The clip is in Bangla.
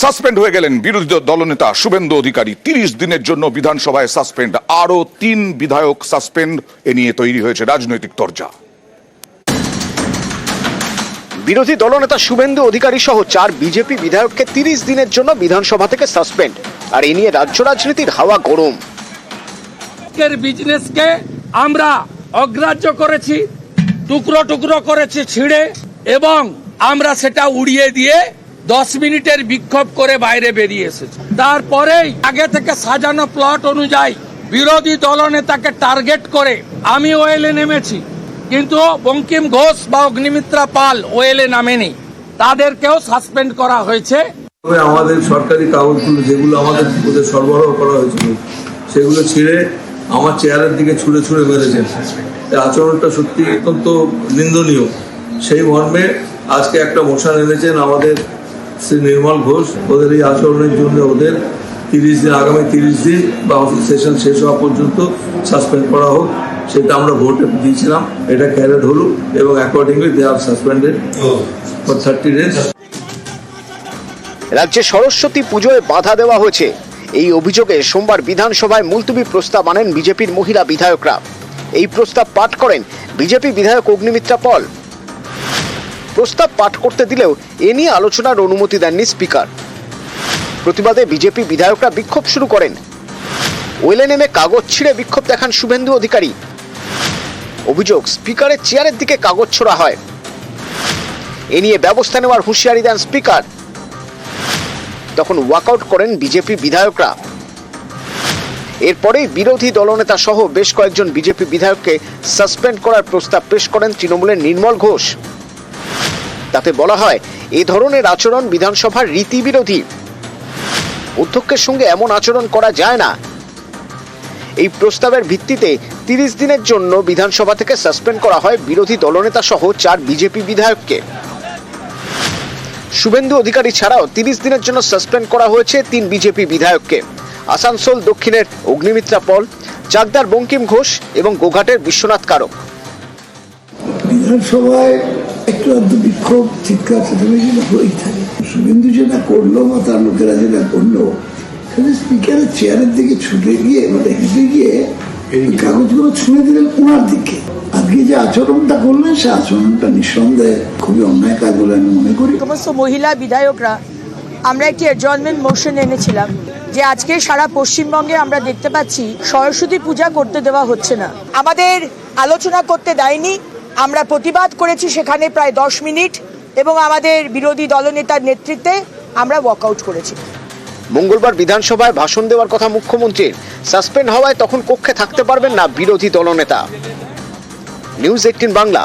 সাসপেন্ড হয়ে গেলেন বিরোধী দলনেতা শুভেন্দু অধিকারী। 30 দিনের জন্য বিধানসভায় সাসপেন্ড। আরো 3 বিধায়ক সাসপেন্ড। এ নিয়ে তৈরি হয়েছে রাজনৈতিক তরজা। বিরোধী দলনেতা শুভেন্দু অধিকারী সহ 4 বিজেপি বিধায়ককে 30 দিনের জন্য বিধানসভা থেকে সাসপেন্ড। আর এ নিয়ে রাজ্য রাজনীতির হাওয়া গরম। বিজনেসকে আমরা অগ্রাহ্য করেছি, টুকরো টুকরো করেছি ছিঁড়ে, এবং আমরা সেটা উড়িয়ে দিয়ে 10 মিনিটের বিক্ষোভ করে বাইরে বেরিয়ে এসেছি। তারপরেই আগে থেকে সাজানো প্লট অনুযায়ী বিরোধী দলনেতাকে টার্গেট করে আমি ওয়েলে নেমেছি, কিন্তু বঙ্কিম ঘোষ বা অগ্নিমিত্রা পাল ওয়েলে নামেনি, তাদেরকেও সাসপেন্ড করা হয়েছে। আমাদের সরকারি কাগজগুলো যেগুলো আমাদের সরবরাহ করা হয়েছিল সেগুলো ছিঁড়ে আমার চেয়ারের দিকে ছুঁড়ে ছুঁড়ে মেরেছেন। এই আচরণটা সত্যি অত্যন্ত নিন্দনীয়। সেই মর্মে আজকে একটা মোশন এনেছেন আমাদের শ্রী নির্মল ঘোষ। ওদের এই আচরণের জন্য ওদের 30 দিন, আগামী 30 দিন বা সেশন শেষ হওয়া পর্যন্ত সাসপেন্ড করা হোক। সেটা আমরা ভোটে দিয়েছিলাম, এটা ক্যারেড হলো এবং accordingly they are suspended for 30 days. রাজ্যে সরস্বতী পুজোয় বাধা দেওয়া হয়েছে, এই অভিযোগে সোমবার বিধানসভায় মুলতবি প্রস্তাব আনেন বিজেপির মহিলা বিধায়করা। এই প্রস্তাব পাঠ করেন বিজেপি বিধায়ক অগ্নিমিত্রা পাল। প্রস্তাব পাঠ করতে দিলেও এ নিয়ে আলোচনার অনুমতি দেননি স্পিকার। প্রতিবাদে বিজেপি বিধায়করা বিক্ষোভ শুরু করেন। ওয়েলে নেমে কাগজ ছিঁড়ে বিক্ষোভ দেখান শুভেন্দু অধিকারী। অভিযোগ, স্পিকারের চেয়ারের দিকে কাগজ ছোড়া হয়। এ নিয়ে ব্যবস্থা নেওয়ার হুঁশিয়ারি দেন স্পিকার। তখন ওয়াকআউট করেন বিজেপি বিধায়করা। এরপরেই বিরোধী দলনেতা সহ বেশ কয়েকজন বিজেপি বিধায়ককে সাসপেন্ড করার প্রস্তাব পেশ করেন তৃণমূলের নির্মল ঘোষ। তাতে বলা হয়, এ ধরনের আচরণ বিধানসভার রীতি বিরোধী। অধ্যক্ষের সঙ্গে এমন আচরণ করা যায় না। এই প্রস্তাবের ভিত্তিতে 30 দিনের জন্য বিধানসভা থেকে সাসপেন্ড করা হয় বিরোধী দলনেতা সহ 4 বিজেপি বিধায়ককে। শুভেন্দু অধিকারী ছাড়াও 30 দিনের জন্য সাসপেন্ড করা হয়েছে 3 বিজেপি বিধায়ককে। আসানসোল দক্ষিণের অগ্নিমিত্রা পল, চাকদার বঙ্কিম ঘোষ এবং গোঘাটের বিশ্বনাথ কারক। বিধানসভায় একটু আধটু বিক্ষোভ, চিৎকার চেঁচামেচি হয়েই থাকে। শুভেন্দু যেটা করলো বা তার লোকেরা যেটা করলো, সেটা স্পিকারের চেয়ারের দিকে ছুটে গিয়ে মানে হেঁটে গিয়ে কাগজগুলো ছুঁড়ে দিলেন ওনার দিকে। আজকে যে আচরণটা করলেন সে আচরণটা নিঃসন্দেহে খুবই অন্যায় কাজ বলে আমি মনে করি। সমস্ত মহিলা বিধায়করা আমরা একটি অ্যাডজর্নমেন্ট মোশন এনেছিলাম যে আজকে সারা পশ্চিমবঙ্গে আমরা দেখতে পাচ্ছি সরস্বতী পূজা করতে দেওয়া হচ্ছে না। আমাদের আলোচনা করতে দেয়নি, আমরা প্রতিবাদ করেছি সেখানে প্রায় 10 মিনিট, এবং আমাদের বিরোধী দলনেতার নেতৃত্বে আমরা ওয়াকআউট করেছি। মঙ্গলবার বিধানসভায় ভাষণ দেওয়ার কথা মুখ্যমন্ত্রীর। সাসপেন্ড হওয়ায় তখন কক্ষে থাকতে পারবেন না বিরোধী দলনেতা। নিউজ 18 বাংলা।